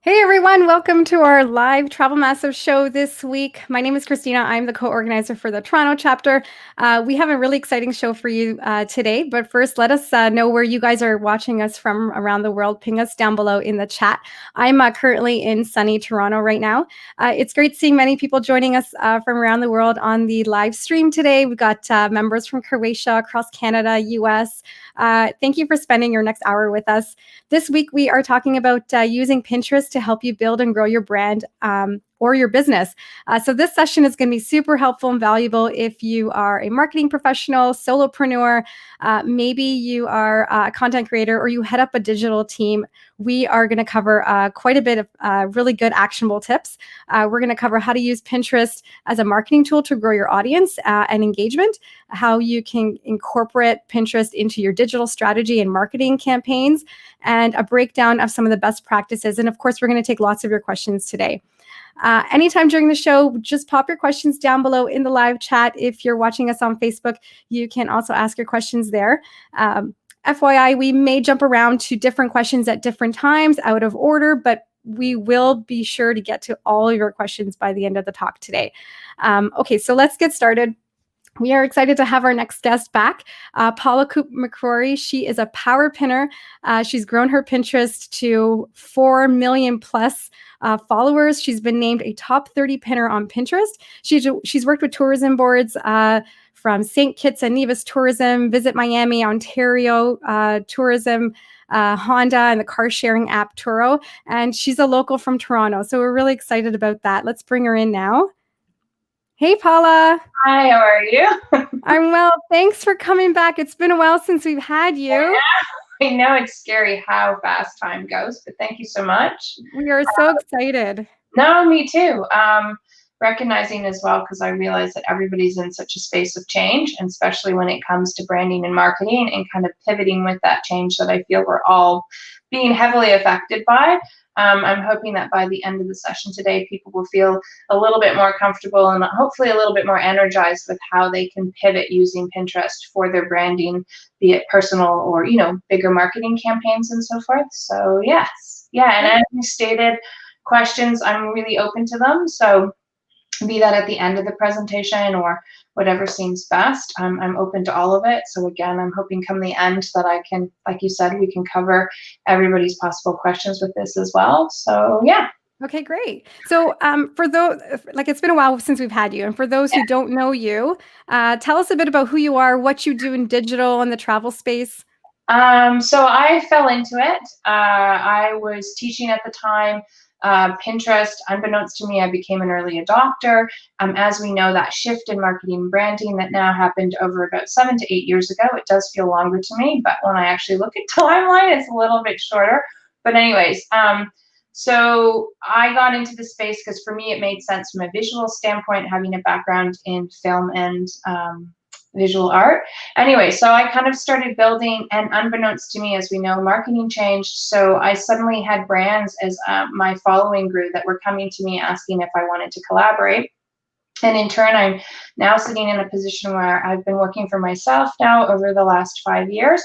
Hey everyone, welcome to our live Travel Massive show this week. My name is Christina. I'm the co-organizer for the Toronto chapter. We have a really exciting show for you today, but first let us know where you guys are watching us from around the world. Ping us down below in the chat. I'm currently in sunny Toronto right now. It's great seeing many people joining us from around the world on the live stream today. We've got members from Croatia, across Canada, US. Thank you for spending your next hour with us. This week, we are talking about using Pinterest to help you build and grow your brand or your business. So this session is going to be super helpful and valuable if you are a marketing professional, solopreneur, maybe you are a content creator, or you head up a digital team. We are going to cover quite a bit of really good actionable tips. We're going to cover how to use Pinterest as a marketing tool to grow your audience and engagement, how you can incorporate Pinterest into your digital strategy and marketing campaigns, and a breakdown of some of the best practices. And of course, we're going to take lots of your questions today. Anytime during the show, just pop your questions down below in the live chat. If you're watching us on Facebook, you can also ask your questions there. FYI, we may jump around to different questions at different times out of order, but we will be sure to get to all of your questions by the end of the talk today. Okay, so let's get started. We are excited to have our next guest back, Paula McCrory. She is a power pinner. She's grown her Pinterest to 4 million plus followers. She's been named a top 30 pinner on Pinterest. She's worked with tourism boards from St. Kitts and Nevis Tourism, Visit Miami, Ontario Tourism, Honda, and the car sharing app Turo. And she's a local from Toronto. So we're really excited about that. Let's bring her in now. Hey, Paula. Hi, how are you? I'm well. Thanks for coming back. It's been a while since we've had you. Yeah, I know it's scary how fast time goes, but thank you so much. We are so excited. No, me too. Recognizing as well, because I realize that everybody's in such a space of change, and especially when it comes to branding and marketing and kind of pivoting with that change that I feel we're all being heavily affected by. I'm hoping that by the end of the session today, people will feel a little bit more comfortable and hopefully a little bit more energized with how they can pivot using Pinterest for their branding, be it personal or, bigger marketing campaigns and so forth. So yes, yeah. And as you stated, questions, I'm really open to them. So be that at the end of the presentation or whatever seems best. I'm open to all of it. So again, I'm hoping come the end that I can, like you said, we can cover everybody's possible questions with this as well. So yeah. Okay, great. So for those, it's been a while since we've had you. And for those who don't know you, tell us a bit about who you are, what you do in digital and the travel space. So I fell into it. I was teaching at the time. Pinterest, unbeknownst to me, I became an early adopter. As we know, that shift in marketing and branding that now happened over about 7 to 8 years ago. It does feel longer to me, but when I actually look at timeline, it's a little bit shorter. But anyways, so I got into the space because for me, it made sense from a visual standpoint, having a background in film and visual art. Anyway, so I kind of started building, and unbeknownst to me, as we know, marketing changed. So I suddenly had brands as my following grew that were coming to me asking if I wanted to collaborate. And in turn, I'm now sitting in a position where I've been working for myself now over the last 5 years,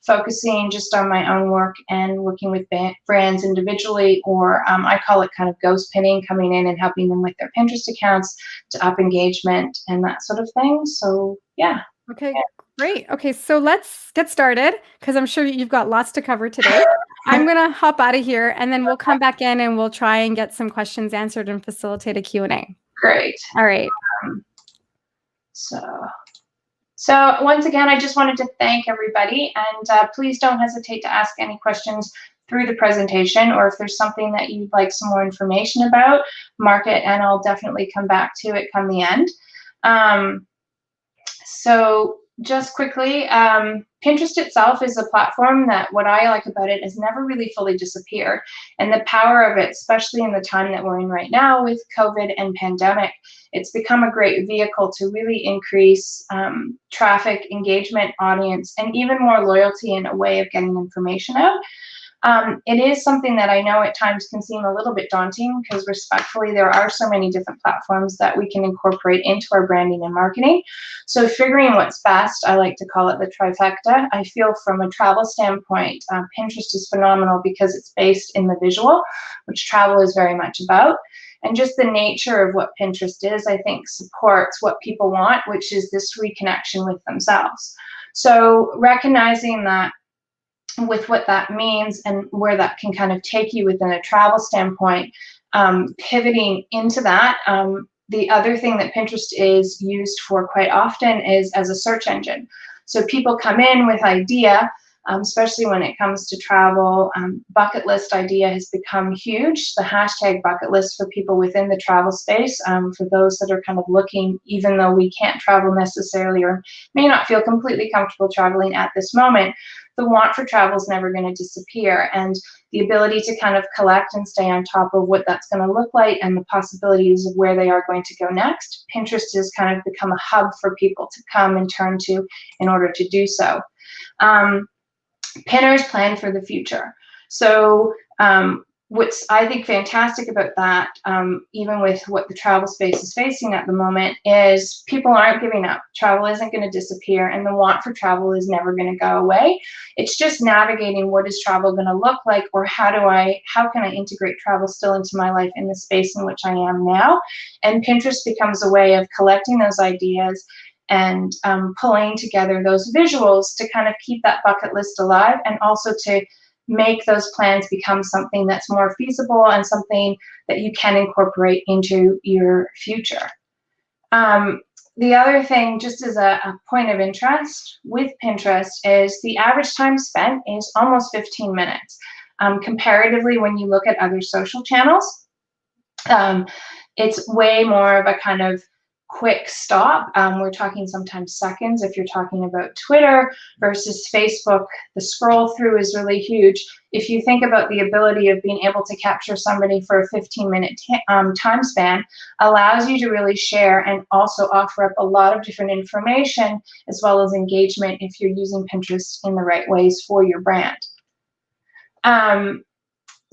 focusing just on my own work and working with brands individually, or I call it kind of ghost pinning, coming in and helping them with their Pinterest accounts to up engagement and that sort of thing. So yeah. Okay, great. Okay, so let's get started because I'm sure you've got lots to cover today. I'm going to hop out of here and then we'll come back in and we'll try and get some questions answered and facilitate a Q&A. Great. All right. So once again, I just wanted to thank everybody, and please don't hesitate to ask any questions through the presentation, or if there's something that you'd like some more information about, mark it, and I'll definitely come back to it come the end. So just quickly, Pinterest itself is a platform that what I like about it has never really fully disappeared. And the power of it, especially in the time that we're in right now with COVID and pandemic, it's become a great vehicle to really increase traffic, engagement, audience, and even more loyalty in a way of getting information out. It is something that I know at times can seem a little bit daunting because respectfully, there are so many different platforms that we can incorporate into our branding and marketing. So figuring what's best, I like to call it the trifecta. I feel from a travel standpoint, Pinterest is phenomenal because it's based in the visual, which travel is very much about. And just the nature of what Pinterest is, I think, supports what people want, which is this reconnection with themselves. So recognizing that with what that means and where that can kind of take you within a travel standpoint, pivoting into that. The other thing that Pinterest is used for quite often is as a search engine. So people come in with idea, especially when it comes to travel. Bucket list idea has become huge. The hashtag bucket list for people within the travel space, for those that are kind of looking, even though we can't travel necessarily or may not feel completely comfortable traveling at this moment, the want for travel is never going to disappear. And the ability to kind of collect and stay on top of what that's going to look like and the possibilities of where they are going to go next, Pinterest has kind of become a hub for people to come and turn to in order to do so. Pinners plan for the future. So what's I think fantastic about that, even with what the travel space is facing at the moment, is people aren't giving up. Travel isn't going to disappear, and the want for travel is never going to go away. It's just navigating what is travel going to look like, or how can I integrate travel still into my life in the space in which I am now. And Pinterest becomes a way of collecting those ideas and pulling together those visuals to kind of keep that bucket list alive, and also to make those plans become something that's more feasible and something that you can incorporate into your future. The other thing, just as a point of interest with Pinterest, is the average time spent is almost 15 minutes. Comparatively, when you look at other social channels, it's way more of a kind of quick stop. We're talking sometimes seconds if you're talking about Twitter versus Facebook. The scroll through is really huge. If you think about the ability of being able to capture somebody for a 15-minute time span, allows you to really share and also offer up a lot of different information as well as engagement if you're using Pinterest in the right ways for your brand.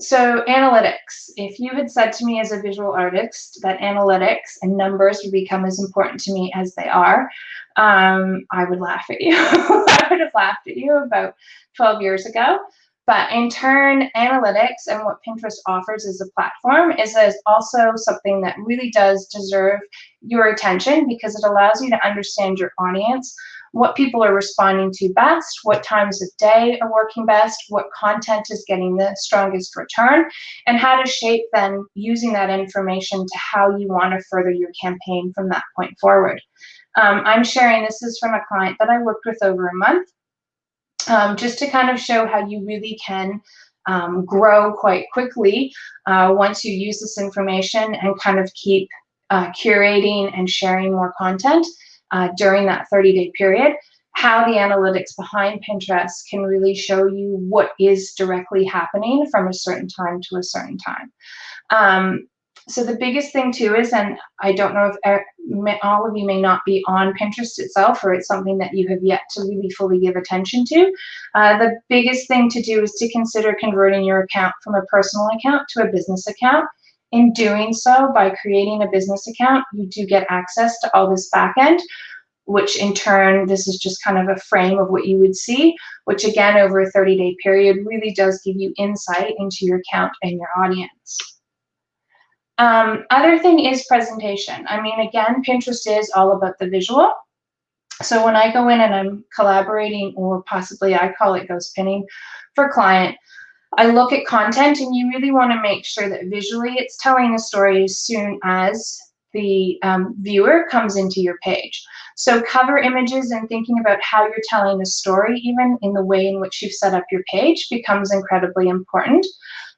So analytics, if you had said to me as a visual artist that analytics and numbers would become as important to me as they are, I would laugh at you. I would have laughed at you about 12 years ago. But in turn, analytics and what Pinterest offers as a platform is also something that really does deserve your attention, because it allows you to understand your audience, what people are responding to best, what times of day are working best, what content is getting the strongest return, and how to shape then using that information to how you want to further your campaign from that point forward. I'm sharing this is from a client that I worked with over a month, just to kind of show how you really can grow quite quickly once you use this information and kind of keep curating and sharing more content during that 30-day period, how the analytics behind Pinterest can really show you what is directly happening from a certain time to a certain time. So the biggest thing too is, and I don't know if all of you may not be on Pinterest itself, or it's something that you have yet to really fully give attention to, the biggest thing to do is to consider converting your account from a personal account to a business account. In doing so, by creating a business account, you do get access to all this back end, which in turn, this is just kind of a frame of what you would see, which again, over a 30-day period, really does give you insight into your account and your audience. Other thing is presentation. I mean, again, Pinterest is all about the visual. So when I go in and I'm collaborating, or possibly I call it ghost pinning for a client, I look at content, and you really want to make sure that visually it's telling a story as soon as the viewer comes into your page. So cover images and thinking about how you're telling a story, even in the way in which you've set up your page, becomes incredibly important.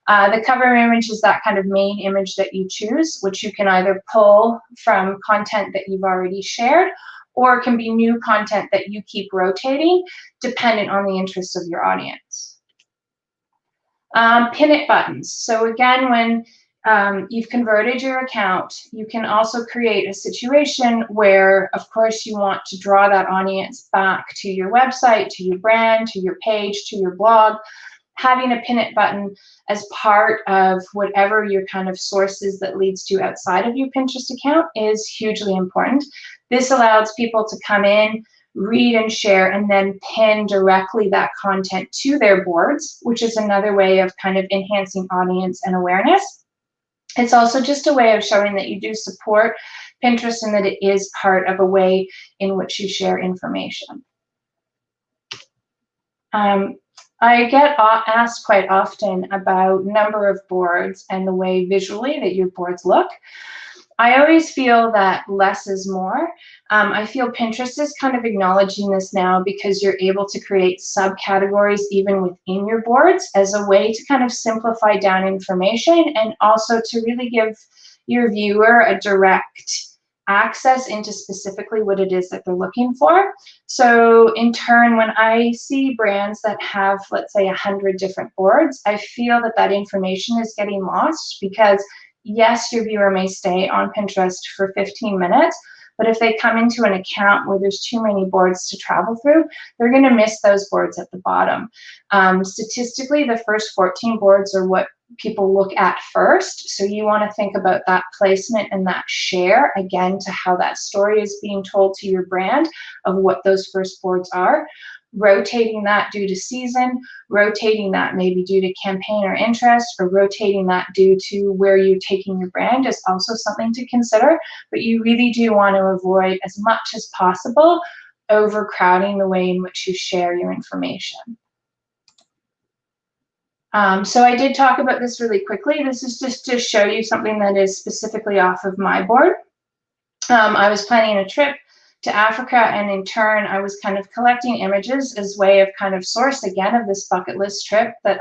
The cover image is that kind of main image that you choose, which you can either pull from content that you've already shared, or it can be new content that you keep rotating, dependent on the interests of your audience. Pin it buttons. So again, when you've converted your account, you can also create a situation where, of course, you want to draw that audience back to your website, to your brand, to your page, to your blog. having a pin it button as part of whatever your kind of sources that leads to outside of your Pinterest account is hugely important. This allows people to come in, read and share, and then pin directly that content to their boards, which is another way of kind of enhancing audience and awareness. It's also just a way of showing that you do support Pinterest and that it is part of a way in which you share information. I get asked quite often about number of boards and the way visually that your boards look. I always feel that less is more. I feel Pinterest is kind of acknowledging this now because you're able to create subcategories even within your boards as a way to kind of simplify down information and also to really give your viewer a direct access into specifically what it is that they're looking for. So in turn, when I see brands that have, let's say, 100 different boards, I feel that that information is getting lost because yes, your viewer may stay on Pinterest for 15 minutes, but if they come into an account where there's too many boards to travel through, they're going to miss those boards at the bottom. Statistically, the first 14 boards are what people look at first. So you want to think about that placement and that share, again, to how that story is being told to your brand of what those first boards are. Rotating that due to season, rotating that maybe due to campaign or interest, or rotating that due to where you're taking your brand is also something to consider. But you really do want to avoid as much as possible overcrowding the way in which you share your information. So I did talk about this really quickly. This is just to show you something that is specifically off of my board. I was planning a trip to Africa, and in turn, I was kind of collecting images as way of kind of source, again, of this bucket list trip that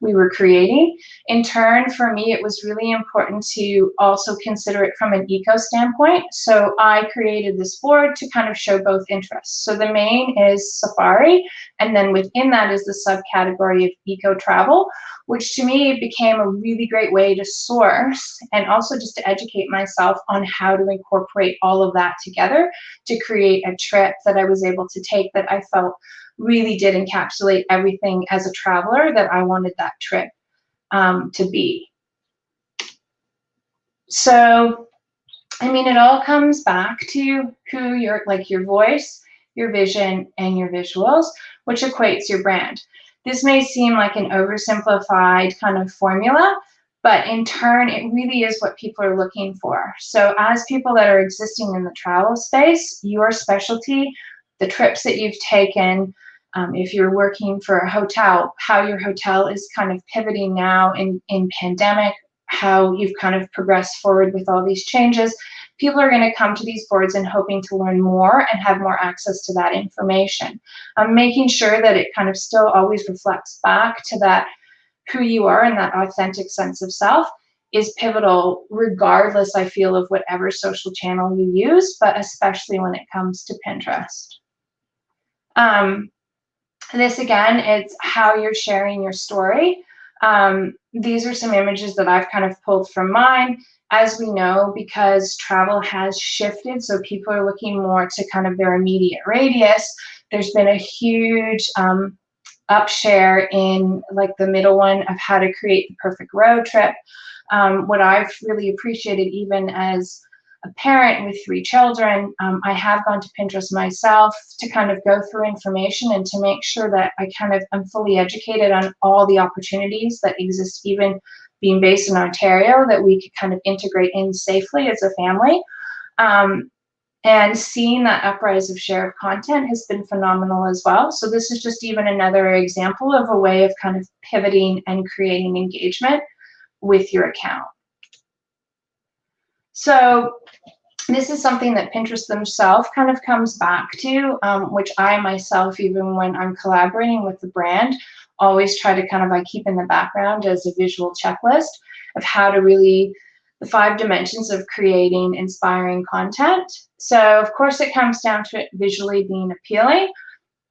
we were creating. In turn, for me, it was really important to also consider it from an eco standpoint. So I created this board to kind of show both interests. So the main is safari, and then within that is the subcategory of eco travel, which to me became a really great way to source and also just to educate myself on how to incorporate all of that together to create a trip that I was able to take that I felt really did encapsulate everything as a traveler that I wanted that trip to be. So, I mean, it all comes back to who you're, like your voice, your vision, and your visuals, which equates your brand. This may seem like an oversimplified kind of formula, but in turn, it really is what people are looking for. So as people that are existing in the travel space, your specialty, the trips that you've taken, if you're working for a hotel, how your hotel is kind of pivoting now in pandemic, how you've kind of progressed forward with all these changes, people are going to come to these boards and hoping to learn more and have more access to that information. Making sure that it kind of still always reflects back to that who you are and that authentic sense of self is pivotal, regardless, I feel, of whatever social channel you use, but especially when it comes to Pinterest. This again, it's how you're sharing your story. These are some images that I've kind of pulled from mine. As we know, because travel has shifted, so people are looking more to kind of their immediate radius, there's been a huge upshare in like the middle one of how to create the perfect road trip. What I've really appreciated, even as a parent with 3 children, I have gone to Pinterest myself to kind of go through information and to make sure that I kind of am fully educated on all the opportunities that exist, even being based in Ontario, that we could kind of integrate in safely as a family. And seeing that uprise of share of content has been phenomenal as well. So this is just even another example of a way of kind of pivoting and creating engagement with your account. So this is something that Pinterest themselves kind of comes back to, which I myself, even when I'm collaborating with the brand, always try to kind of, I keep in the background as a visual checklist of how to really, the 5 dimensions of creating inspiring content. So of course it comes down to it visually being appealing.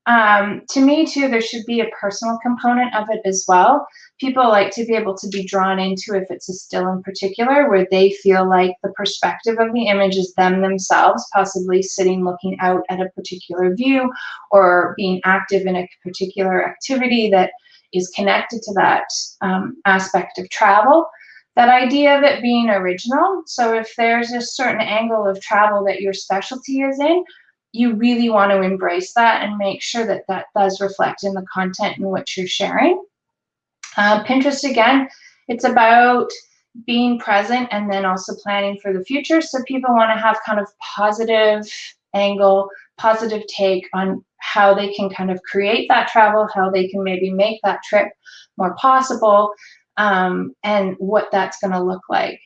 To me too, there should be a personal component of it as well. People like to be able to be drawn into, if it's a still in particular, where they feel like the perspective of the image is them themselves, possibly sitting looking out at a particular view or being active in a particular activity that is connected to that aspect of travel. That idea of it being original. So if there's a certain angle of travel that your specialty is in, you really want to embrace that and make sure that that does reflect in the content in which you're sharing. Pinterest, again, it's about being present and then also planning for the future. So people want to have kind of positive angle, positive take on how they can kind of create that travel, how they can maybe make that trip more possible, and what that's going to look like.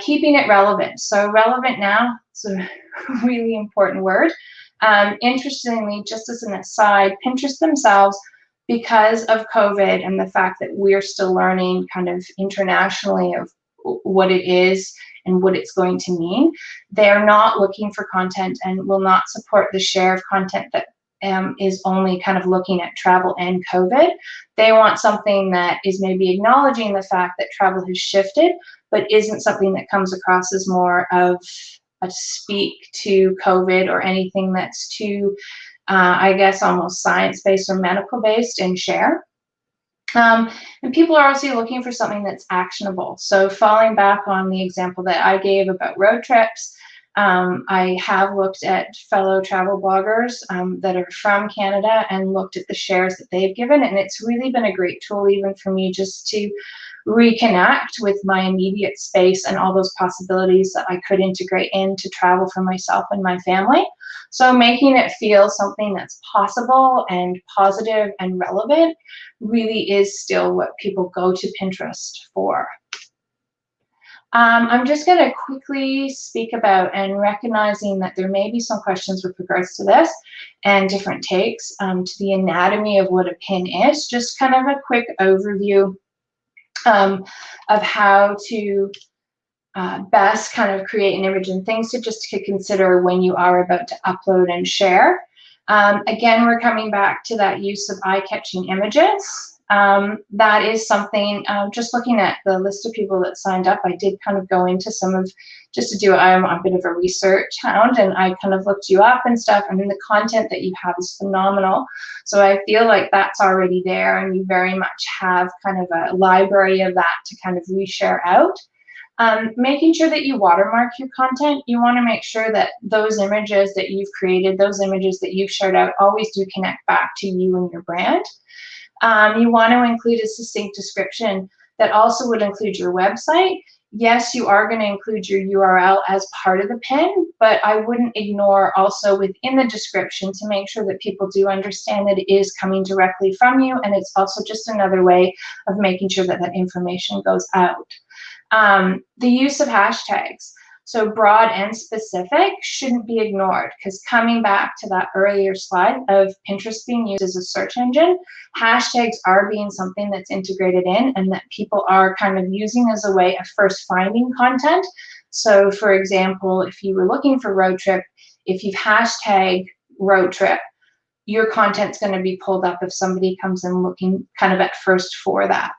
Keeping it relevant. So relevant now, it's a really important word. Interestingly, just as an aside, Pinterest themselves, because of COVID and the fact that we're still learning kind of internationally of what it is and what it's going to mean, they're not looking for content and will not support the share of content that is only kind of looking at travel and COVID. They want something that is maybe acknowledging the fact that travel has shifted, but isn't something that comes across as more of a speak to COVID or anything that's too, I guess, almost science-based or medical-based in share. And people are also looking for something that's actionable. So falling back on the example that I gave about road trips, I have looked at fellow travel bloggers that are from Canada and looked at the shares that they've given, and it's really been a great tool even for me just to reconnect with my immediate space and all those possibilities that I could integrate into travel for myself and my family. So making it feel something that's possible and positive and relevant really is still what people go to Pinterest for. I'm just going to quickly speak about, and recognizing that there may be some questions with regards to this and different takes, to the anatomy of what a pin is. Just kind of a quick overview of how to best kind of create an image, and things to just to consider when you are about to upload and share. Again, we're coming back to that use of eye-catching images. That is something, just looking at the list of people that signed up, I did kind of go into some of, just to do, I'm a bit of a research hound, and I kind of looked you up and stuff, and then the content that you have is phenomenal. So I feel like that's already there, and you very much have kind of a library of that to kind of reshare out. Making sure that you watermark your content. You want to make sure that those images that you've created, those images that you've shared out, always do connect back to you and your brand. You want to include a succinct description that also would include your website. Yes, you are going to include your URL as part of the pin, but I wouldn't ignore also within the description to make sure that people do understand that it is coming directly from you, and it's also just another way of making sure that that information goes out. The use of hashtags. So broad and specific shouldn't be ignored, because coming back to that earlier slide of Pinterest being used as a search engine, hashtags are being something that's integrated in and that people are kind of using as a way of first finding content. So for example, if you were looking for road trip, if you've hashtag road trip, your content's going to be pulled up if somebody comes in looking kind of at first for that.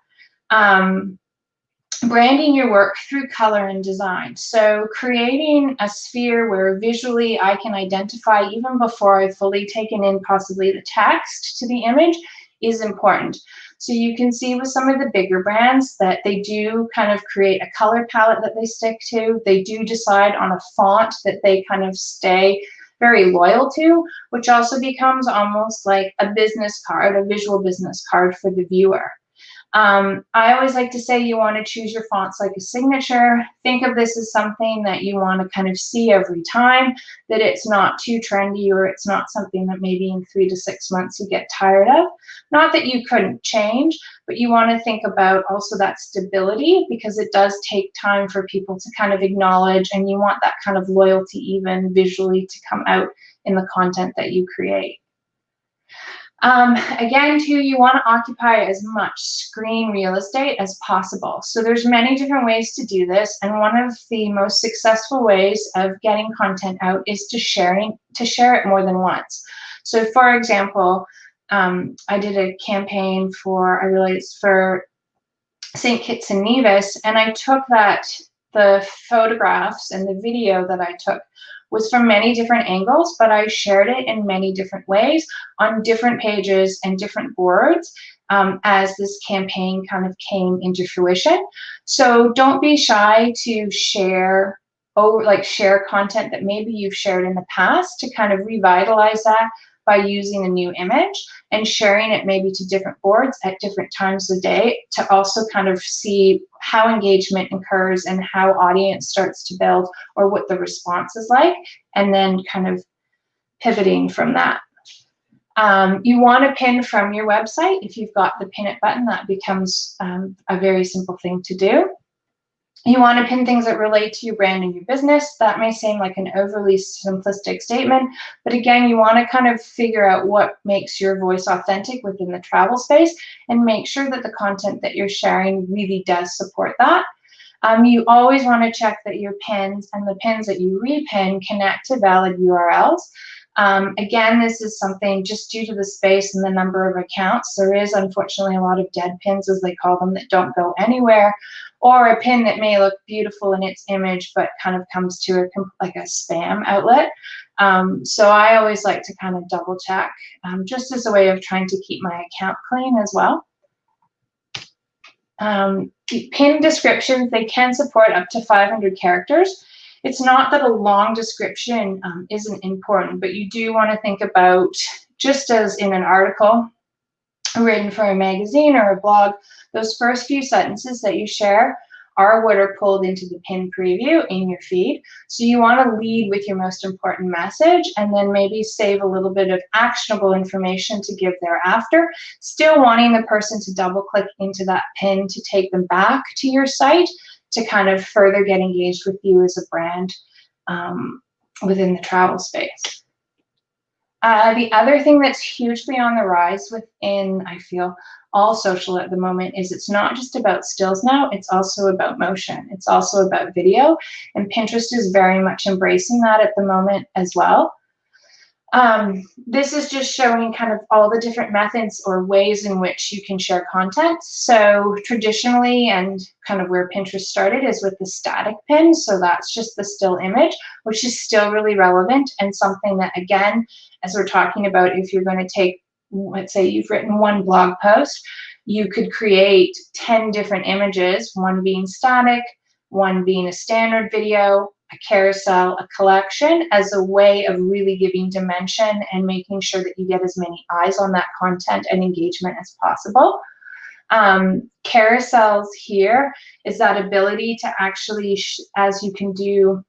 Branding your work through color and design. So creating a sphere where visually I can identify, even before I've fully taken in possibly the text to the image, is important. So you can see with some of the bigger brands that they do kind of create a color palette that they stick to. They do decide on a font that they kind of stay very loyal to, which also becomes almost like a business card, a visual business card for the viewer. I always like to say you want to choose your fonts like a signature. Think of this as something that you want to kind of see every time, that it's not too trendy, or it's not something that maybe in 3 to 6 months you get tired of. Not that you couldn't change, but you want to think about also that stability, because it does take time for people to kind of acknowledge, and you want that kind of loyalty even visually to come out in the content that you create. Again, too, you want to occupy as much screen real estate as possible. So there's many different ways to do this, and one of the most successful ways of getting content out is to share it more than once. So for example, I did a campaign for St. Kitts and Nevis, and I took the photographs and the video that I took was from many different angles, but I shared it in many different ways on different pages and different boards as this campaign kind of came into fruition. So don't be shy to share share content that maybe you've shared in the past to kind of revitalize that by using a new image and sharing it maybe to different boards at different times of day to also kind of see how engagement occurs and how audience starts to build or what the response is like, and then kind of pivoting from that. You want to pin from your website. If you've got the pin it button, that becomes a very simple thing to do. You want to pin things that relate to your brand and your business. That may seem like an overly simplistic statement, but again, you want to kind of figure out what makes your voice authentic within the travel space and make sure that the content that you're sharing really does support that. You always want to check that your pins and the pins that you repin connect to valid URLs. Again, this is something just due to the space and the number of accounts. There is unfortunately a lot of dead pins, as they call them, that don't go anywhere, or a pin that may look beautiful in its image but kind of comes to like a spam outlet. So I always like to kind of double check, just as a way of trying to keep my account clean as well. Pin descriptions, they can support up to 500 characters. It's not that a long description isn't important, but you do want to think about, just as in an article written for a magazine or a blog, those first few sentences that you share are what are pulled into the pin preview in your feed. So you want to lead with your most important message and then maybe save a little bit of actionable information to give thereafter, still wanting the person to double click into that pin to take them back to your site to kind of further get engaged with you as a brand within the travel space. The other thing that's hugely on the rise within, I feel, all social at the moment is it's not just about stills now, it's also about motion. It's also about video, and Pinterest is very much embracing that at the moment as well. This is just showing kind of all the different methods or ways in which you can share content. So traditionally, and kind of where Pinterest started, is with the static pin. So that's just the still image, which is still really relevant and something that, again, as we're talking about, if you're going to take, let's say you've written one blog post, you could create 10 different images, one being static, one being a standard video, a carousel, a collection, as a way of really giving dimension and making sure that you get as many eyes on that content and engagement as possible. Carousels here is that ability to actually, as you can do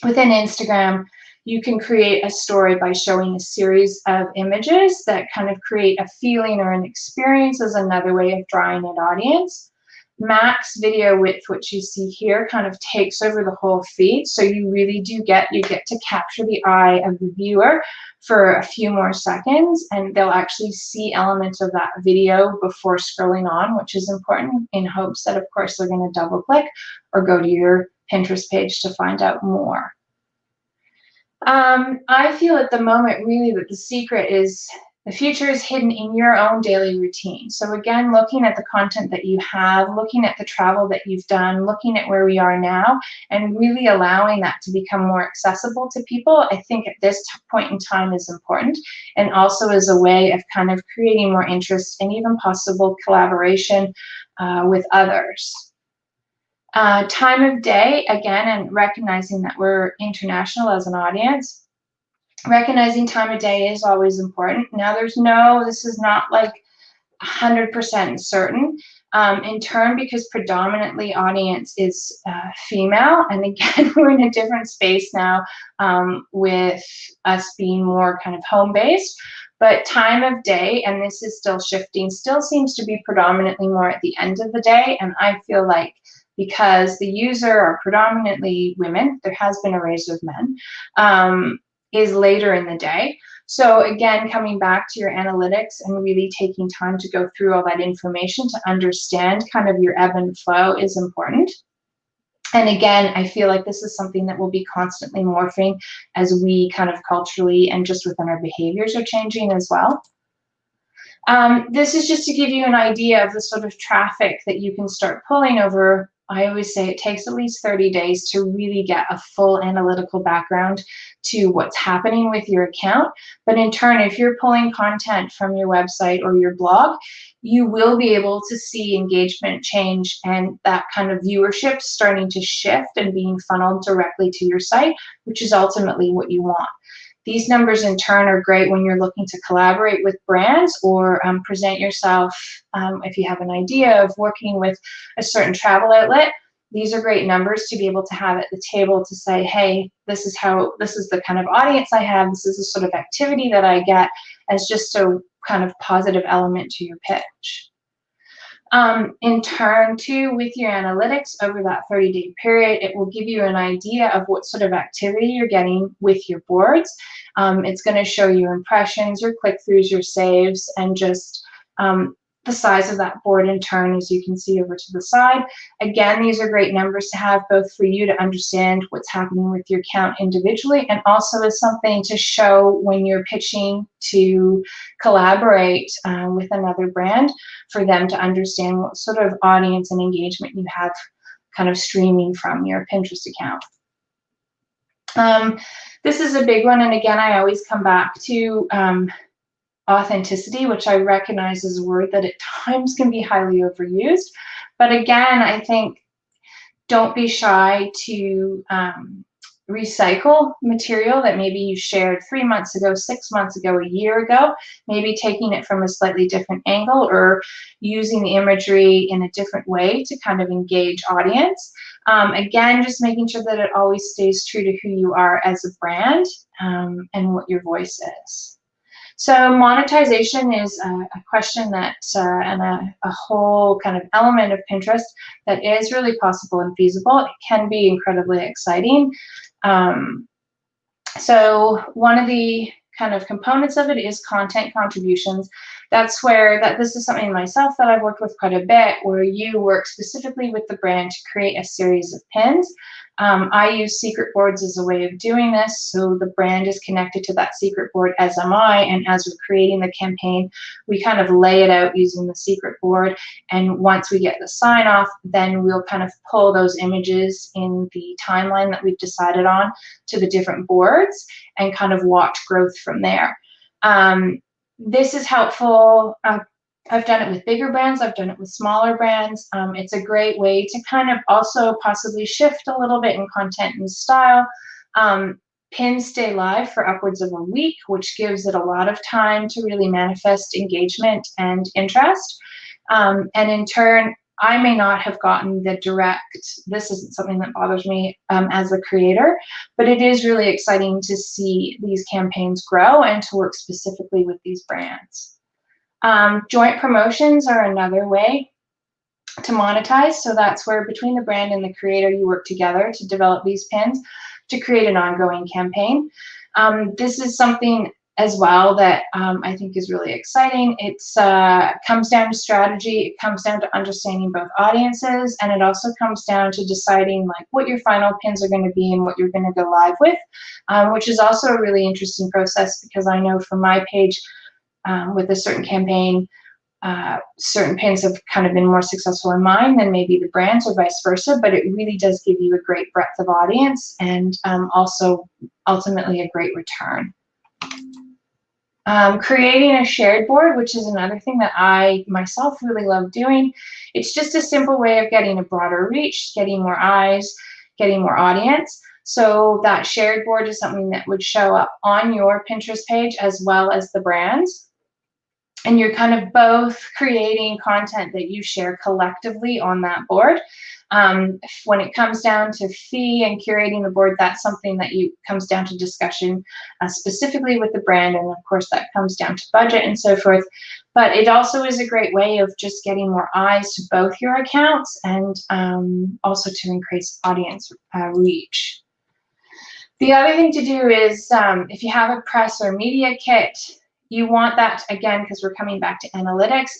within Instagram, you can create a story by showing a series of images that kind of create a feeling or an experience, as another way of drawing an audience. Max video width, which you see here, kind of takes over the whole feed, so you really do get to capture the eye of the viewer for a few more seconds, and they'll actually see elements of that video before scrolling on, which is important, in hopes that, of course, they're going to double click or go to your Pinterest page to find out more. I feel at the moment really that the secret is the future is hidden in your own daily routine. So again, looking at the content that you have, looking at the travel that you've done, looking at where we are now, and really allowing that to become more accessible to people, I think at this point in time is important, and also as a way of kind of creating more interest and even possible collaboration with others. Time of day, again, and recognizing that we're international as an audience, recognizing time of day is always important. Now, this is not like 100% certain in turn, because predominantly audience is female. And again, we're in a different space now with us being more kind of home-based. But time of day, and this is still shifting, still seems to be predominantly more at the end of the day. And I feel like because the user are predominantly women, there has been a rise of men, is later in the day. So again, coming back to your analytics and really taking time to go through all that information to understand kind of your ebb and flow is important. And again, I feel like this is something that will be constantly morphing as we kind of culturally and just within our behaviors are changing as well. This is just to give you an idea of the sort of traffic that you can start pulling over I always say it takes at least 30 days to really get a full analytical background to what's happening with your account. But in turn, if you're pulling content from your website or your blog, you will be able to see engagement change and that kind of viewership starting to shift and being funneled directly to your site, which is ultimately what you want. These numbers in turn are great when you're looking to collaborate with brands or present yourself if you have an idea of working with a certain travel outlet. These are great numbers to be able to have at the table to say, hey, this is the kind of audience I have, this is the sort of activity that I get, as just a kind of positive element to your pitch. In turn, too, with your analytics over that 30-day period, it will give you an idea of what sort of activity you're getting with your boards. It's going to show you impressions, your click-throughs, your saves, and just the size of that board in turn, as you can see over to the side. Again, these are great numbers to have both for you to understand what's happening with your account individually, and also as something to show when you're pitching to collaborate with another brand, for them to understand what sort of audience and engagement you have kind of streaming from your Pinterest account. This is a big one, and again, I always come back to authenticity, which I recognize is a word that at times can be highly overused. But again, I think don't be shy to recycle material that maybe you shared 3 months ago, 6 months ago, a year ago, maybe taking it from a slightly different angle or using the imagery in a different way to kind of engage audience. Again, just making sure that it always stays true to who you are as a brand and what your voice is. So monetization is a question that, and a whole kind of element of Pinterest that is really possible and feasible. It can be incredibly exciting. So one of the kind of components of it is content contributions. That's where this is something myself that I've worked with quite a bit, where you work specifically with the brand to create a series of pins. I use secret boards as a way of doing this, so the brand is connected to that secret board, as am I, and as we're creating the campaign, we kind of lay it out using the secret board, and once we get the sign off, then we'll kind of pull those images in the timeline that we've decided on to the different boards and kind of watch growth from there. This is helpful. I've done it with bigger brands, I've done it with smaller brands. It's a great way to kind of also possibly shift a little bit in content and style. Pins stay live for upwards of a week, which gives it a lot of time to really manifest engagement and interest. And in turn, I may not have gotten the direct, this isn't something that bothers me as a creator, but it is really exciting to see these campaigns grow and to work specifically with these brands. Joint promotions are another way to monetize. So that's where between the brand and the creator, you work together to develop these pins to create an ongoing campaign. This is something as well that I think is really exciting. It comes down to strategy, it comes down to understanding both audiences, and it also comes down to deciding like what your final pins are going to be and what you're going to go live with, which is also a really interesting process, because I know for my page, with a certain campaign, certain pins have kind of been more successful in mine than maybe the brands, or vice versa, but it really does give you a great breadth of audience and also ultimately a great return. Creating a shared board, which is another thing that I myself really love doing. It's just a simple way of getting a broader reach, getting more eyes, getting more audience. So that shared board is something that would show up on your Pinterest page as well as the brand's. And you're kind of both creating content that you share collectively on that board. When it comes down to fee and curating the board, that's something that comes down to discussion specifically with the brand, and of course that comes down to budget and so forth. But it also is a great way of just getting more eyes to both your accounts and also to increase audience reach. The other thing to do is if you have a press or media kit, you want that, again, because we're coming back to analytics,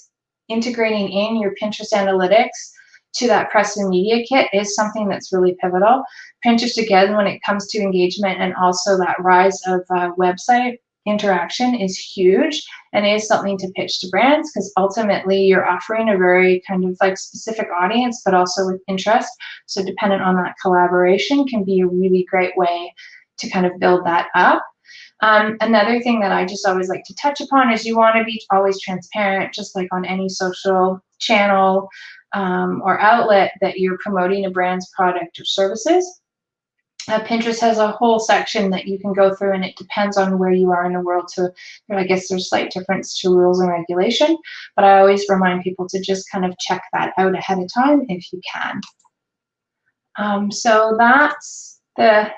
integrating in your Pinterest analytics to that press and media kit is something that's really pivotal. Pinterest, again, when it comes to engagement and also that rise of website interaction is huge and is something to pitch to brands, because ultimately you're offering a very kind of like specific audience, but also with interest. So dependent on that collaboration can be a really great way to kind of build that up. Another thing that I just always like to touch upon is you want to be always transparent, just like on any social channel or outlet that you're promoting a brand's product or services. Pinterest has a whole section that you can go through, and it depends on where you are in the world. So I guess there's slight difference to rules and regulation, but I always remind people to just kind of check that out ahead of time if you can. So that's the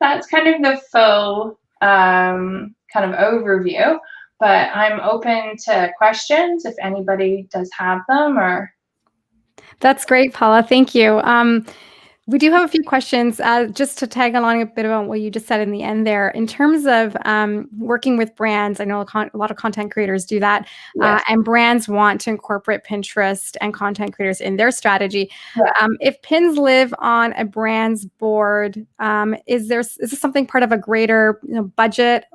that's kind of the full kind of overview, but I'm open to questions if anybody does have them. Or That's great, Paula. Thank you. We do have a few questions just to tag along a bit about what you just said in the end there. In terms of working with brands, I know a lot of content creators do that, yes. And brands want to incorporate Pinterest and content creators in their strategy. Yeah. If pins live on a brand's board, is this something part of a greater budget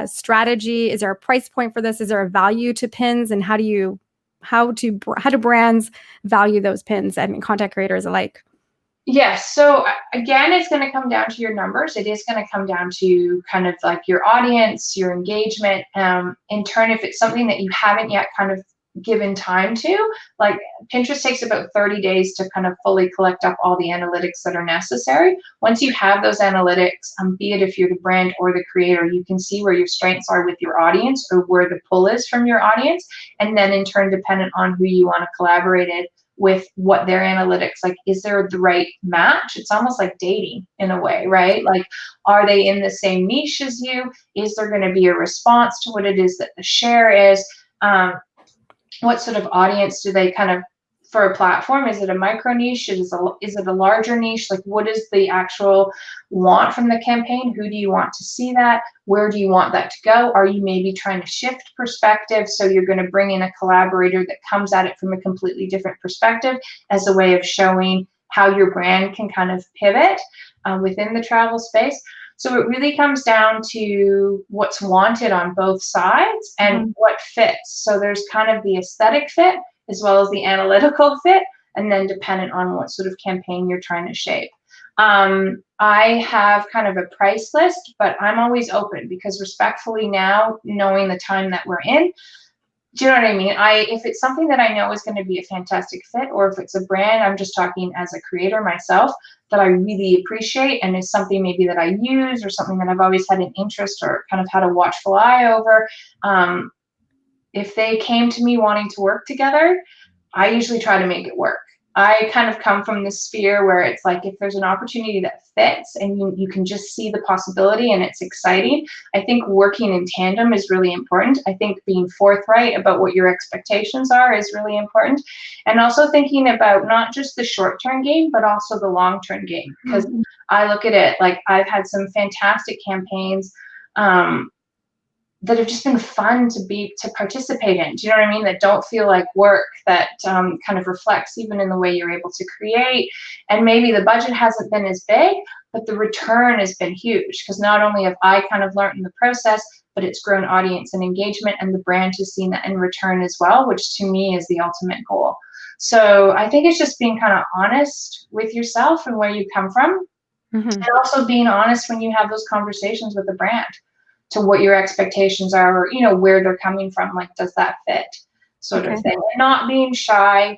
strategy? Is there a price point for this? Is there a value to pins, and how do brands value those pins and content creators alike? Yes. So again, it's going to come down to your numbers. It is going to come down to kind of like your audience, your engagement. In turn, if it's something that you haven't yet kind of given time to, like Pinterest takes about 30 days to kind of fully collect up all the analytics that are necessary. Once you have those analytics, be it if you're the brand or the creator, you can see where your strengths are with your audience or where the pull is from your audience. And then in turn, dependent on who you want to collaborate with what their analytics, like, is there the right match? It's almost like dating in a way, right? Like, are they in the same niche as you? Is there going to be a response to what it is that the share is? What sort of audience do they kind of, for a platform, is it a micro niche? Is it a larger niche? Like, what is the actual want from the campaign? Who do you want to see that? Where do you want that to go? Are you maybe trying to shift perspective? So you're going to bring in a collaborator that comes at it from a completely different perspective as a way of showing how your brand can kind of pivot within the travel space. So it really comes down to what's wanted on both sides and what fits. So there's kind of the aesthetic fit as well as the analytical fit, and then dependent on what sort of campaign you're trying to shape. I have kind of a price list, but I'm always open, because respectfully now, knowing the time that we're in, do you know what I mean? If it's something that I know is going to be a fantastic fit, or if it's a brand, I'm just talking as a creator myself, that I really appreciate and is something maybe that I use or something that I've always had an interest or kind of had a watchful eye over. If they came to me wanting to work together, I usually try to make it work. I kind of come from this sphere where it's like, if there's an opportunity that fits and you can just see the possibility and it's exciting, I think working in tandem is really important. I think being forthright about what your expectations are is really important. And also thinking about not just the short-term gain, but also the long-term gain. Because I look at it like, I've had some fantastic campaigns that have just been fun to participate in. Do you know what I mean? That don't feel like work, that kind of reflects even in the way you're able to create. And maybe the budget hasn't been as big, but the return has been huge, because not only have I kind of learned in the process, but it's grown audience and engagement, and the brand has seen that in return as well, which to me is the ultimate goal. So I think it's just being kind of honest with yourself and where you come from, and also being honest when you have those conversations with the brand, to what your expectations are, or where they're coming from, like, does that fit, sort of thing. And not being shy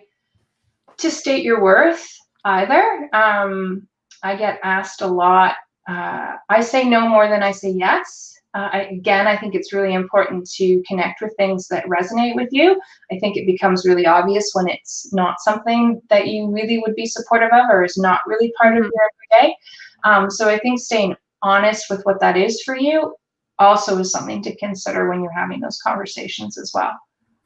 to state your worth either. I get asked a lot. I say no more than I say yes. I think it's really important to connect with things that resonate with you. I think it becomes really obvious when it's not something that you really would be supportive of, or is not really part of your everyday. So I think staying honest with what that is for you also is something to consider when you're having those conversations as well.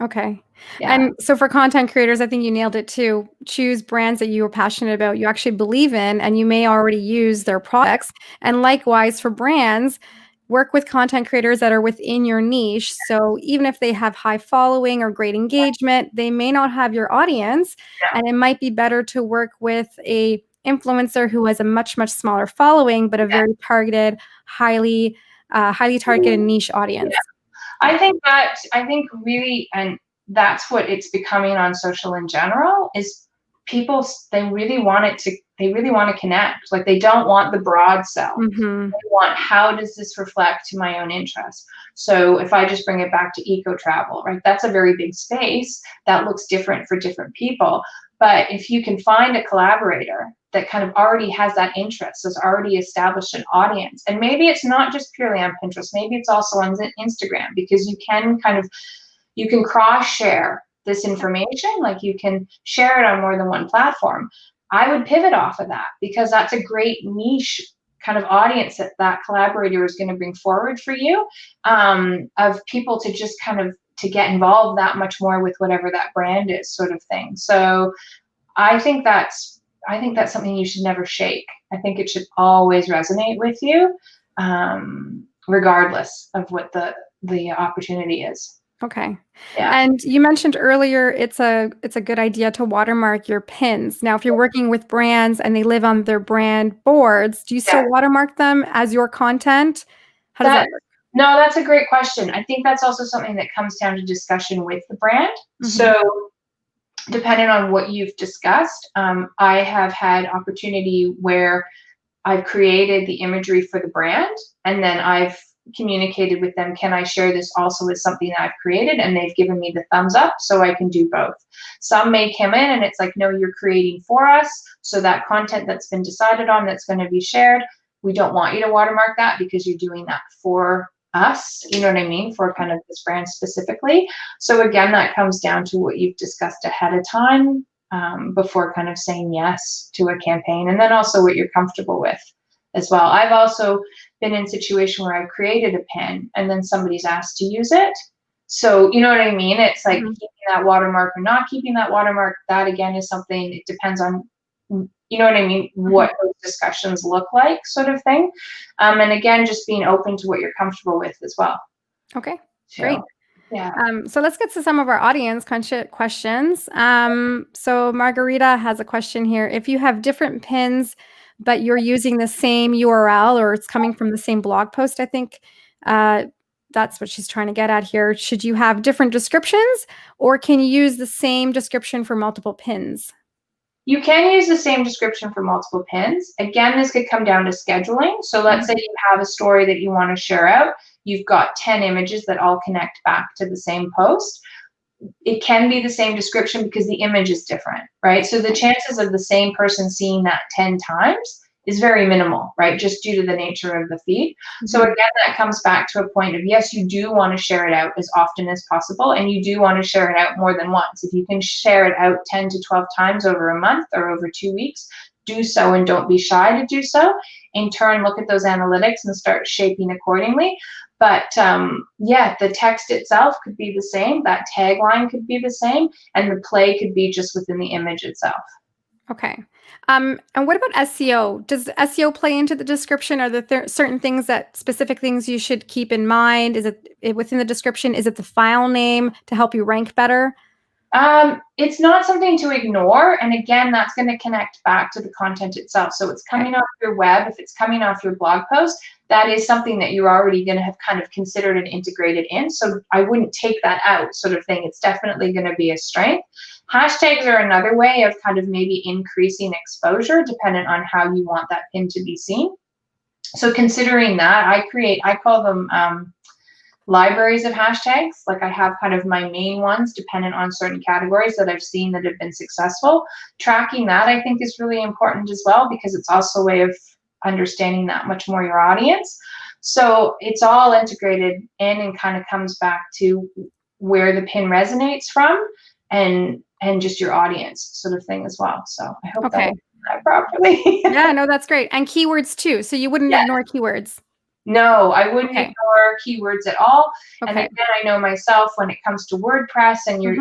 Okay. Yeah. And so for content creators, I think you nailed it too. Choose brands that you are passionate about, you actually believe in, and you may already use their products. And likewise for brands, work with content creators that are within your niche. So even if they have high following or great engagement, they may not have your audience. And it might be better to work with a influencer who has a much, much smaller following, but a very targeted, highly highly targeted niche audience. I think really, and that's what it's becoming on social in general, is people, they really want to connect. Like, they don't want the broad sell. Mm-hmm. They want, how does this reflect to my own interest? So if I just bring it back to eco travel, right? That's a very big space that looks different for different people. But if you can find a collaborator that kind of already has that interest, has already established an audience, and maybe it's not just purely on Pinterest, maybe it's also on Instagram, because you can cross share this information, like you can share it on more than one platform. I would pivot off of that, because that's a great niche kind of audience that that collaborator is going to bring forward for you, of people to just kind of to get involved that much more with whatever that brand is, sort of thing. So I think that's something you should never shake. I think it should always resonate with you, regardless of what the opportunity is. Okay. Yeah. And you mentioned earlier it's a good idea to watermark your pins. Now, if you're working with brands and they live on their brand boards, do you still Yeah. watermark them as your content? How does that work? No, that's a great question. I think that's also something that comes down to discussion with the brand. Mm-hmm. So depending on what you've discussed, I have had opportunity where I've created the imagery for the brand, and then I've communicated with them, can I share this also as something that I've created? And they've given me the thumbs up, so I can do both. Some may come in and it's like, no, you're creating for us, so that content that's been decided on that's going to be shared, we don't want you to watermark that because you're doing that for us, you know what I mean, for kind of this brand specifically. So again, that comes down to what you've discussed ahead of time, before kind of saying yes to a campaign, and then also what you're comfortable with as well. I've also been in a situation where I've created a pin and then somebody's asked to use it. So you know what I mean? It's like, Mm-hmm. keeping that watermark or not keeping that watermark, that again is something, it depends on, you know what I mean, what those discussions look like, sort of thing. And again, just being open to what you're comfortable with as well. Okay, So, great. yeah. So let's get to some of our audience questions. So Margarita has a question here. If you have different pins, but you're using the same URL or it's coming from the same blog post, I think that's what she's trying to get at here. Should you have different descriptions, or can you use the same description for multiple pins? You can use the same description for multiple pins. Again, this could come down to scheduling. So let's say you have a story that you want to share out. You've got 10 images that all connect back to the same post. It can be the same description because the image is different, right? So the chances of the same person seeing that 10 times is very minimal, right? Just due to the nature of the feed. So again, that comes back to a point of, yes, you do want to share it out as often as possible, and you do want to share it out more than once. If you can share it out 10 to 12 times over a month or over 2 weeks, do so, and don't be shy to do so. In turn, look at those analytics and start shaping accordingly. But yeah, the text itself could be the same, that tagline could be the same, and the play could be just within the image itself. Okay. And what about SEO? Does SEO play into the description? Are there certain things specific things you should keep in mind? Is it within the description? Is it the file name to help you rank better? It's not something to ignore. And again, that's going to connect back to the content itself. So it's coming off your web. If it's coming off your blog post, that is something that you're already going to have kind of considered and integrated in. So I wouldn't take that out, sort of thing. It's definitely going to be a strength. Hashtags are another way of kind of maybe increasing exposure dependent on how you want that pin to be seen. So considering that, I call them libraries of hashtags. Like, I have kind of my main ones dependent on certain categories that I've seen that have been successful. Tracking that, I think, is really important as well, because it's also a way of understanding that much more your audience. So it's all integrated in and kind of comes back to where the pin resonates from, and just your audience, sort of thing as well. So I hope that properly. Yeah, no, that's great. And keywords too. So you wouldn't ignore keywords. No, I wouldn't ignore keywords at all. Okay. And again, I know myself, when it comes to WordPress and your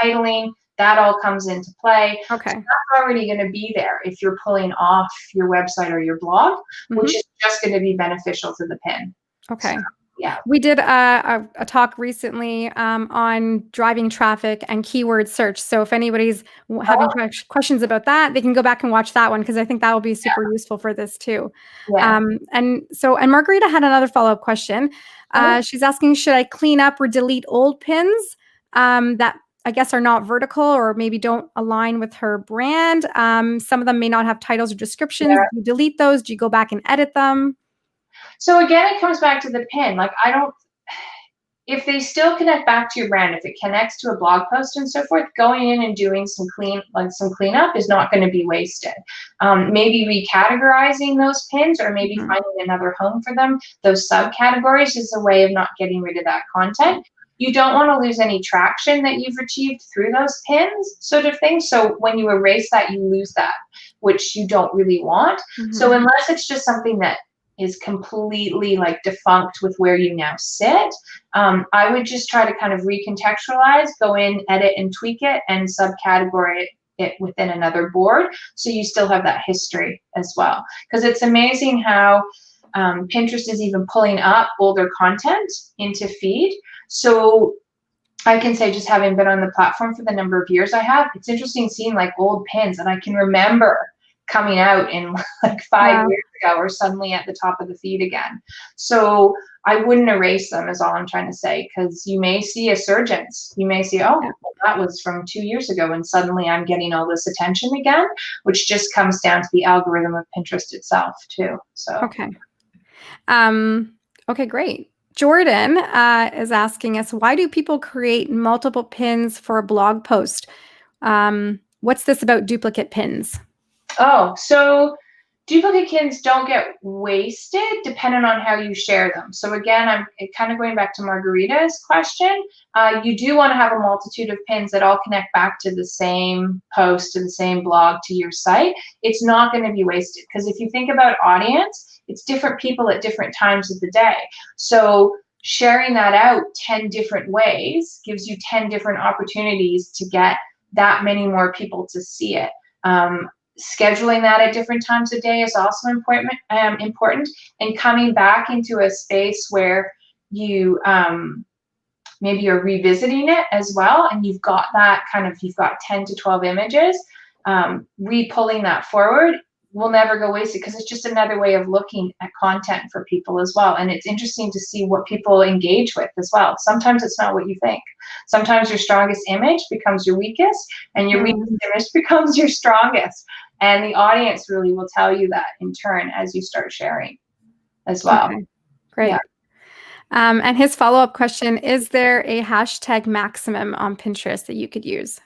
titling, that all comes into play. Okay. So that's already going to be there if you're pulling off your website or your blog, which is just going to be beneficial to the pin. Okay. So, Yeah. We did a talk recently on driving traffic and keyword search. So if anybody's having Oh, questions about that, they can go back and watch that one because I think that will be super useful for this too. yeah. And Margarita had another follow-up question. Oh, She's asking, should I clean up or delete old pins that I guess are not vertical or maybe don't align with her brand? Some of them may not have titles or descriptions. yeah. Do you delete those? Do you go back and edit them? So again, it comes back to the pin. Like, I don't, if they still connect back to your brand, if it connects to a blog post and so forth, going in and doing some cleanup is not going to be wasted. Maybe recategorizing those pins or maybe Mhm. finding another home for them. Those subcategories is a way of not getting rid of that content. You don't want to lose any traction that you've achieved through those pins, sort of thing. So when you erase that, you lose that, which you don't really want. So Mhm. unless it's just something that is completely like defunct with where you now sit, I would just try to kind of recontextualize, go in, edit and tweak it, and subcategory it within another board so you still have that history as well. Because it's amazing how Pinterest is even pulling up older content into feed. So I can say, just having been on the platform for the number of years I have, it's interesting seeing like old pins and I can remember coming out in like 5 years ago or suddenly at the top of the feed again. So I wouldn't erase them is all I'm trying to say, because you may see a surgence. You may see, oh, Yeah. well, that was from 2 years ago and suddenly I'm getting all this attention again, which just comes down to the algorithm of Pinterest itself too. So Okay. Um, okay, great. Jordan is asking us, why do people create multiple pins for a blog post? What's this about duplicate pins? oh, so duplicate kits don't get wasted depending on how you share them. So again, I'm kind of going back to Margarita's question. You do want to have a multitude of pins that all connect back to the same post, to the same blog, to your site. It's not going to be wasted because if you think about audience, it's different people at different times of the day. So sharing that out 10 different ways gives you 10 different opportunities to get that many more people to see it. Scheduling that at different times of day is also important, and coming back into a space where you maybe you're revisiting it as well and you've got that kind of, you've got 10 to 12 images, re-pulling that forward will never go wasted because it's just another way of looking at content for people as well. And it's interesting to see what people engage with as well. Sometimes it's not what you think. Sometimes your strongest image becomes your weakest and your weakest image becomes your strongest. And the audience really will tell you that in turn as you start sharing as well. Okay, great. Yeah. And his follow-up question, is there a hashtag maximum on Pinterest that you could use?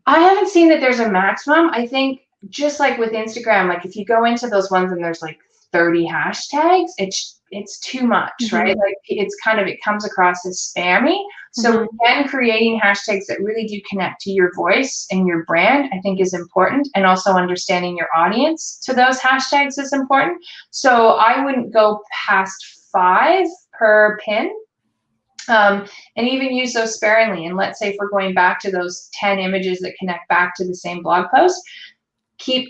I haven't seen that there's a maximum. I think just like with Instagram, like if you go into those ones and there's like 30 hashtags, it's too much, right? Mhm. Like it's kind of, it comes across as spammy. So Mhm. again, creating hashtags that really do connect to your voice and your brand, I think is important. And also understanding your audience to those hashtags is important. So I wouldn't go past 5 per pin. And even use those sparingly. And let's say if we're going back to those 10 images that connect back to the same blog post, keep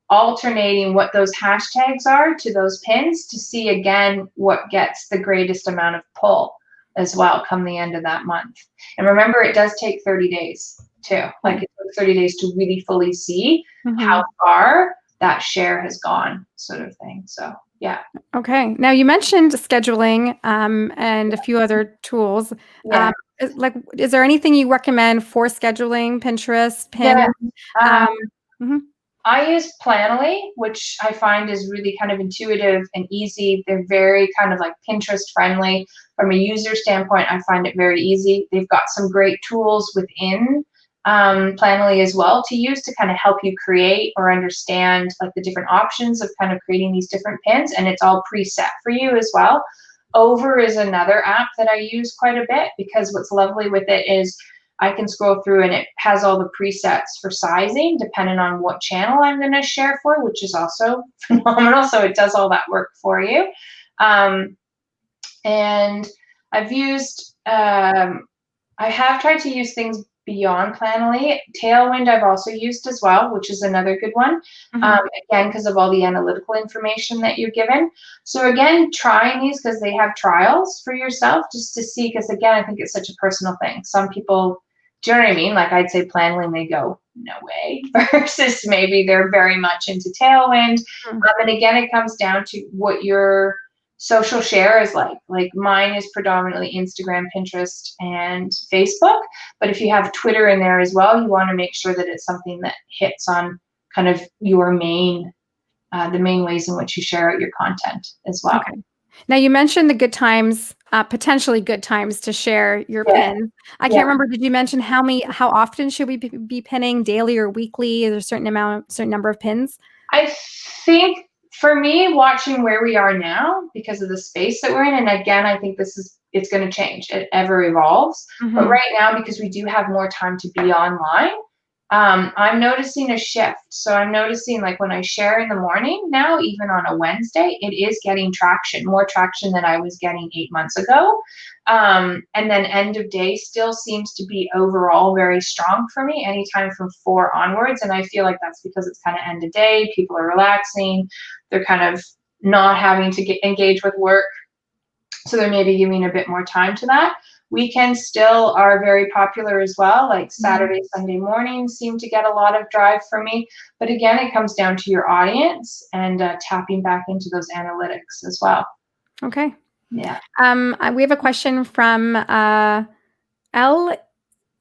alternating what those hashtags are to those pins to see again what gets the greatest amount of pull as well come the end of that month. And remember, it does take 30 days too. Like it took 30 days to really fully see how Mhm. far that share has gone, sort of thing. So yeah. Okay. Now you mentioned scheduling and a few other tools. Yeah. Is there anything you recommend for scheduling Pinterest, Yeah. pin? Uh, Um, mhm. I use Planoly, which I find is really kind of intuitive and easy. They're very kind of like Pinterest friendly. From a user standpoint, I find it very easy. They've got some great tools within Planoly as well to use to kind of help you create or understand like the different options of kind of creating these different pins, and it's all preset for you as well. Over is another app that I use quite a bit because what's lovely with it is I can scroll through and it has all the presets for sizing depending on what channel I'm going to share for, which is also phenomenal. So it does all that work for you. Um, and I've used, I have tried to use things beyond Planoly. Tailwind I've also used as well, which is another good one. Mhm. Again, because of all the analytical information that you're given. So again, trying these because they have trials for yourself just to see, because again, I think it's such a personal thing. Some people, do you know what I mean? Like I'd say Planoly and they go, no way, versus maybe they're very much into Tailwind. Mm. And again, it comes down to what your social share is like. Like mine is predominantly Instagram, Pinterest, and Facebook. But if you have Twitter in there as well, you want to make sure that it's something that hits on kind of your main, the main ways in which you share out your content as well. Okay. Now you mentioned the good times, potentially good times to share your Yeah, pins. I yeah. can't remember. Did you mention how often should we be pinning, daily or weekly? Is there a certain number of pins? I think for me, watching where we are now because of the space that we're in, and again, I think it's going to change. It ever evolves. But Mhm. right now, because we do have more time to be online, I'm noticing a shift. So I'm noticing like when I share in the morning now, even on a Wednesday, it is getting traction, more traction than I was getting 8 months ago. And then end of day still seems to be overall very strong for me, anytime from 4 onwards. And I feel like that's because it's kind of end of day, people are relaxing, they're kind of not having to engage with work. So they're maybe giving a bit more time to that. Weekends still are very popular as well, like Mhm. Saturday, Sunday mornings seem to get a lot of drive for me. But again, it comes down to your audience and tapping back into those analytics as well. Okay. Yeah. We have a question from L.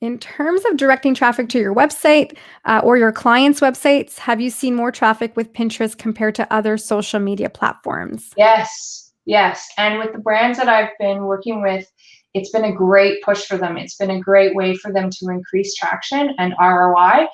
In terms of directing traffic to your website or your clients' websites, have you seen more traffic with Pinterest compared to other social media platforms? Yes, yes. And with the brands that I've been working with, it's been a great push for them. It's been a great way for them to increase traction and ROI,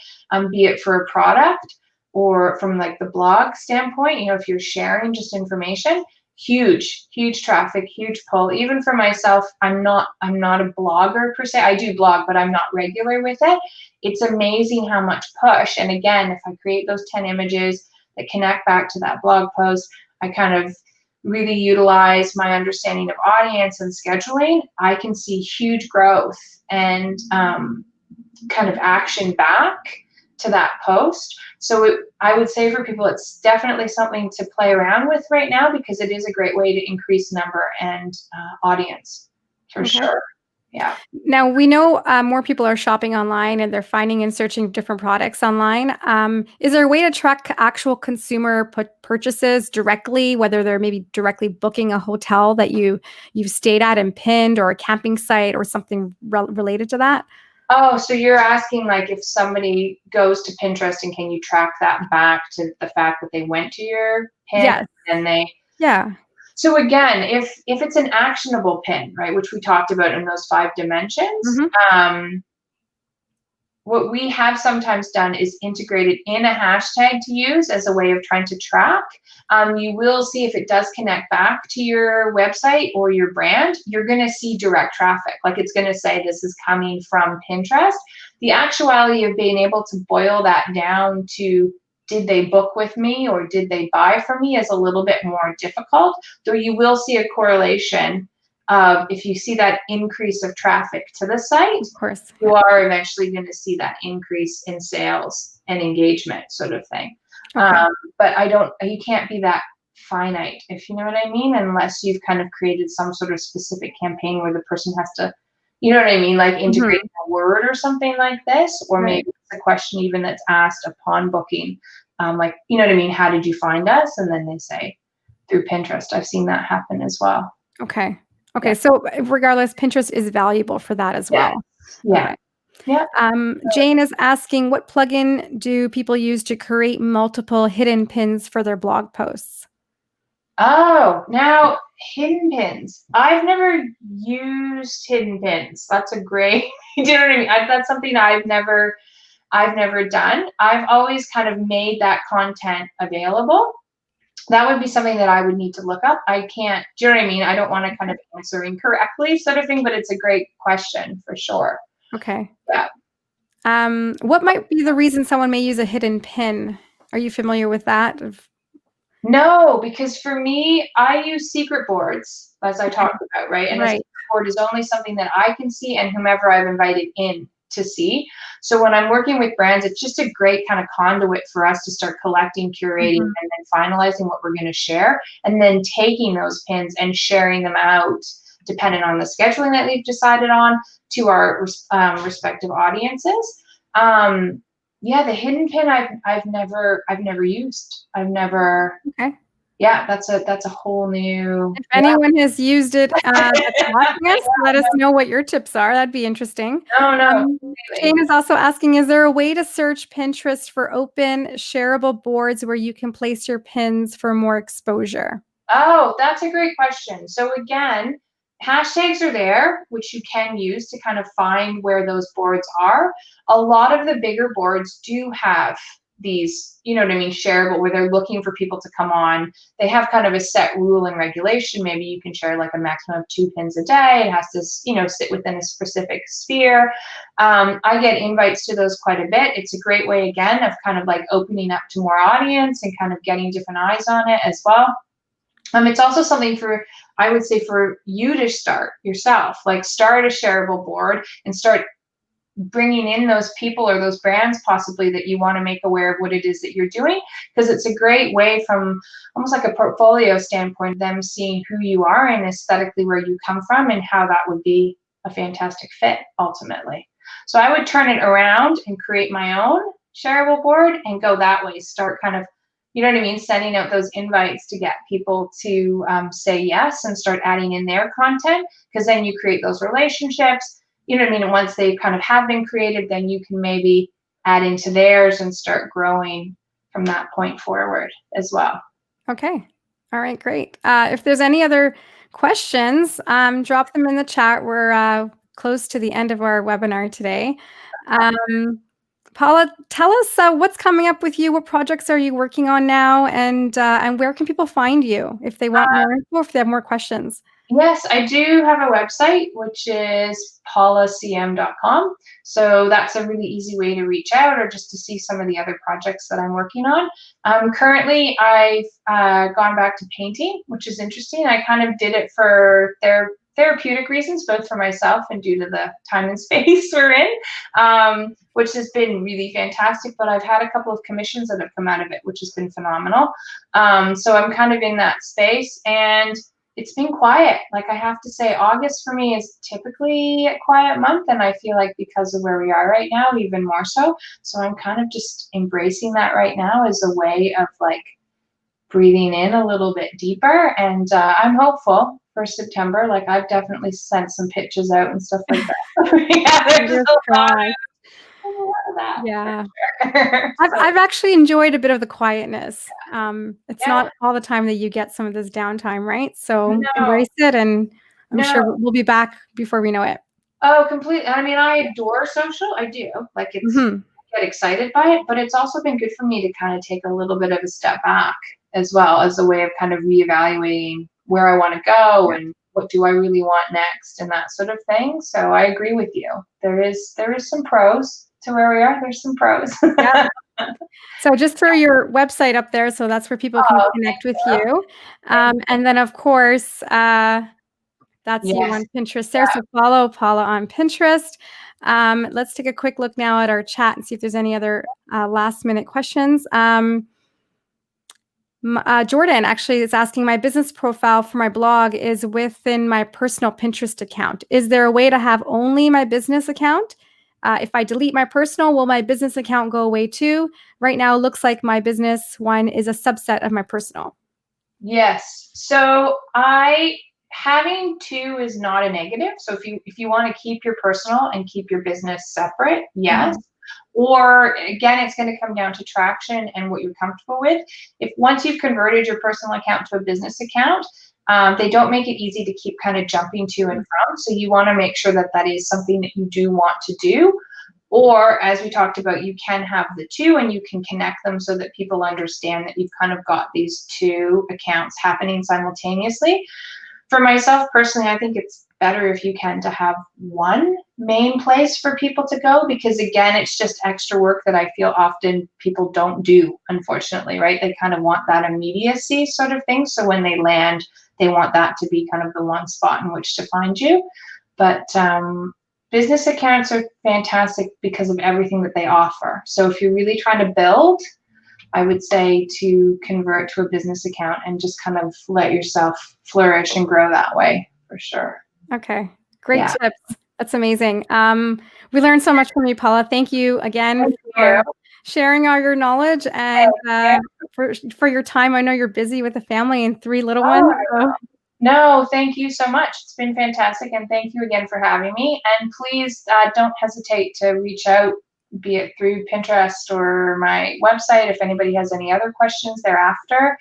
be it for a product or from like the blog standpoint. You know, if you're sharing just information, huge, huge traffic, huge pull. Even for myself, I'm not a blogger per se. I do blog, but I'm not regular with it. It's amazing how much push. And again, if I create those 10 images that connect back to that blog post, I kind of really utilize my understanding of audience and scheduling, I can see huge growth and kind of action back to that post. So I would say for people, it's definitely something to play around with right now because it is a great way to increase number and audience for Okay. sure. Yeah. Now we know more people are shopping online and they're finding and searching different products online. Is there a way to track actual consumer purchases directly, whether they're maybe directly booking a hotel that you've stayed at and pinned, or a camping site, or something related to that? Oh, so you're asking like if somebody goes to Pinterest and can you track that back to the fact that they went to your pin Yes. and they. Yeah. So again, if it's an actionable pin, right, which we talked about in those 5 dimensions, Hmm. um, what we have sometimes done is integrated in a hashtag to use as a way of trying to track. You will see if it does connect back to your website or your brand, you're going to see direct traffic. Like it's going to say this is coming from Pinterest. The actuality of being able to boil that down to did they book with me or did they buy from me is a little bit more difficult, though you will see a correlation of if you see that increase of traffic to the site, Of course. you are eventually going to see that increase in sales and engagement sort of thing. Okay. But you can't be that finite, if you know what I mean, unless you've kind of created some sort of specific campaign where the person has to, you know what I mean, like integrate Hmm. a word or something like this, or Right. maybe it's a question even that's asked upon booking. Like, you know what I mean? How did you find us? And then they say through Pinterest. I've seen that happen as well. Okay. Yeah. Okay. So regardless, Pinterest is valuable for that as Yeah. well. Yeah. Okay. Yeah. Jane is asking, what plugin do people use to create multiple hidden pins for their blog posts? Oh, now hidden pins. I've never used hidden pins. That's a great, do you know what I mean? That's something I've never done. I've always kind of made that content available. That would be something that I would need to look up. I can't, do you know what I mean? I don't want to kind of answer incorrectly sort of thing, but it's a great question for sure. Okay. Yeah. What might be the reason someone may use a hidden pin? Are you familiar with that? No, because for me, I use secret boards, as I Okay. talked about, right? And a secret Right. board is only something that I can see and whomever I've invited in to see. So when I'm working with brands, it's just a great kind of conduit for us to start collecting, curating, Mhm. and then finalizing what we're going to share, and then taking those pins and sharing them out, depending on the scheduling that we've decided on, to our respective audiences. Yeah, the hidden pin I've never used. I've never. Okay. Yeah, that's a whole new. If Yeah. anyone has used it, that's watching us, let us know what your tips are. That'd be interesting. No, no, Jane completely. is also asking, is there a way to search Pinterest for open, shareable boards where you can place your pins for more exposure? Oh, that's a great question. So again, hashtags are there, which you can use to kind of find where those boards are. A lot of the bigger boards do have these, you know what I mean, shareable, where they're looking for people to come on. They have kind of a set rule and regulation. Maybe you can share like a maximum of 2 pins a day. It has to, sit within a specific sphere. I get invites to those quite a bit. It's a great way, again, of kind of like opening up to more audience and kind of getting different eyes on it as well. It's also something for, I would say, for you to start yourself, like start a shareable board and start bringing in those people or those brands possibly that you want to make aware of what it is that you're doing, because it's a great way from almost like a portfolio standpoint, them seeing who you are and aesthetically where you come from and how that would be a fantastic fit ultimately. So I would turn it around and create my own shareable board and go that way, start kind of, you know what I mean, sending out those invites to get people to say yes and start adding in their content, because then you create those relationships, you know what I mean? And once they kind of have been created, then you can maybe add into theirs and start growing from that point forward as well. Okay. All right, great. If there's any other questions, drop them in the chat. We're close to the end of our webinar today. Paula, tell us what's coming up with you. What projects are you working on now, and where can people find you if they want more info, if they have more questions? Yes, I do have a website, which is paulacm.com. So that's a really easy way to reach out or just to see some of the other projects that I'm working on. Currently, I've gone back to painting, which is interesting. I kind of did it for therapeutic reasons, both for myself and due to the time and space we're in, which has been really fantastic. But I've had a couple of commissions that have come out of it, which has been phenomenal. So I'm kind of in that space, and it's been quiet. Like, I have to say, August for me is typically a quiet month, and I feel like because of where we are right now, even more so. So I'm kind of just embracing that right now as a way of like breathing in a little bit deeper. And I'm hopeful for September. Like, I've definitely sent some pitches out and stuff like that. Yeah, there's Fingers a lot of that. Yeah. So, I've actually enjoyed a bit of the quietness. It's yeah, not all the time that you get some of this downtime, right? So no, embrace it, and I'm sure no. we'll be back before we know it. Oh, completely. I mean, I adore social. I do. Like, it's, Hmm. I get excited by it, but it's also been good for me to kind of take a little bit of a step back as well, as a way of kind of reevaluating where I want to go Yeah. and what do I really want next and that sort of thing. So I agree with you. There is some pros to where we are. There's some pros. Yeah. So just throw your website up there, so that's where people can Oh, thank connect with you. you. Thank And then, of course, that's you. you Yes. on Pinterest there. So follow Paula on Pinterest. Let's take a quick look now at our chat and see if there's any other last minute questions. Jordan actually is asking, my business profile for my blog is within my personal Pinterest account. Is there a way to have only my business account? If I delete my personal, will my business account go away too? Right now, it looks like my business one is a subset of my personal. Yes. So I having two is not a negative. So if you want to keep your personal and keep your business separate, yes. Mhm. Or again, it's going to come down to traction and what you're comfortable with. If once you've converted your personal account to a business account, they don't make it easy to keep kind of jumping to and from. So you want to make sure that that is something that you do want to do. Or, as we talked about, you can have the two and you can connect them so that people understand that you've kind of got these two accounts happening simultaneously. For myself personally, I think it's better if you can to have one main place for people to go, because again, it's just extra work that I feel often people don't do, unfortunately, right? They kind of want that immediacy sort of thing. So when they land, they want that to be kind of the one spot in which to find you. But business accounts are fantastic because of everything that they offer. So if you're really trying to build, I would say to convert to a business account and just kind of let yourself flourish and grow that way for sure. Okay, great Yeah. tips. That's amazing. We learned so much from you, Paula. Thank you again Thank for you. sharing all your knowledge and for your time. I know you're busy with a family and 3 little ones. Oh, So no, thank you so much. It's been fantastic, and thank you again for having me. And please don't hesitate to reach out, be it through Pinterest or my website, if anybody has any other questions thereafter.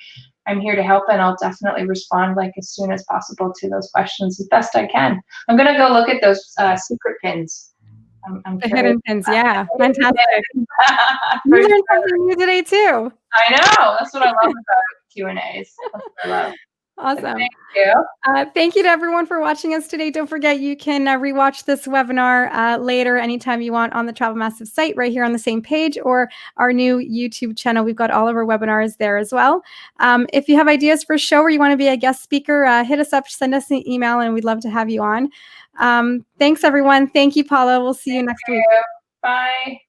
I'm here to help, and I'll definitely respond like as soon as possible to those questions as best I can. I'm gonna go look at those secret pins. I'm the curious. hidden pins, yeah, fantastic. For You learned sure. something new today too. I know. That's what I love about Q&As. That's what I love. But Awesome. thank you. Thank you to everyone for watching us today. Don't forget you can rewatch this webinar later anytime you want on the Travel Massive site right here on the same page or our new YouTube channel. We've got all of our webinars there as well. If you have ideas for a show or you want to be a guest speaker, hit us up, send us an email, and we'd love to have you on. Thanks, everyone. Thank you, Paula. We'll see you Thank next week. you. Bye.